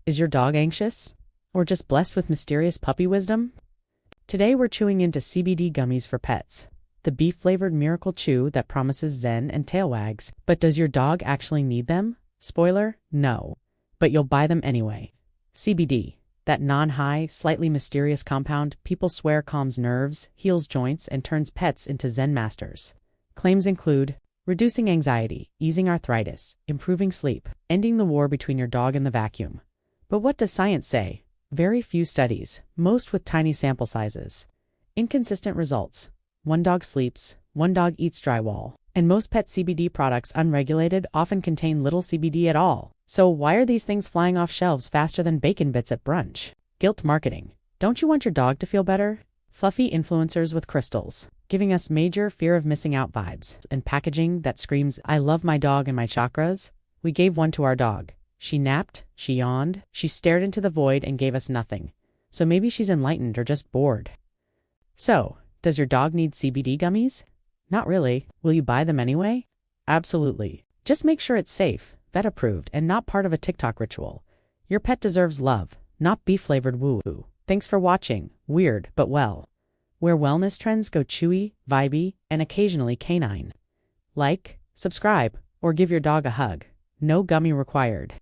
Is your dog anxious? Or just blessed with mysterious puppy wisdom? Today we're chewing into CBD gummies for pets. The beef-flavored miracle chew that promises zen and tail wags. But does your dog actually need them? Spoiler, no. But you'll buy them anyway. CBD, that non-high, slightly mysterious compound people swear calms nerves, heals joints, and turns pets into zen masters. Claims include reducing anxiety, easing arthritis, improving sleep, ending the war between your dog and the vacuum. But what does science say? Very few studies, most with tiny sample sizes. Inconsistent results. One dog sleeps, one dog eats drywall. And most pet CBD products, unregulated, often contain little CBD at all. So why are these things flying off shelves faster than bacon bits at brunch? Guilt marketing. Don't you want your dog to feel better? Fluffy influencers with crystals, giving us major fear of missing out vibes. And packaging that screams, I love my dog and my chakras. We gave one to our dog. She napped, she yawned, she stared into the void and gave us nothing. So maybe she's enlightened or just bored. So, does your dog need CBD gummies? Not really. Will you buy them anyway? Absolutely. Just make sure it's safe, vet approved, and not part of a TikTok ritual. Your pet deserves love, not beef-flavored woo-woo. Thanks for watching, weird but well, where wellness trends go chewy, vibey, and occasionally canine. Like, subscribe, or give your dog a hug. No gummy required.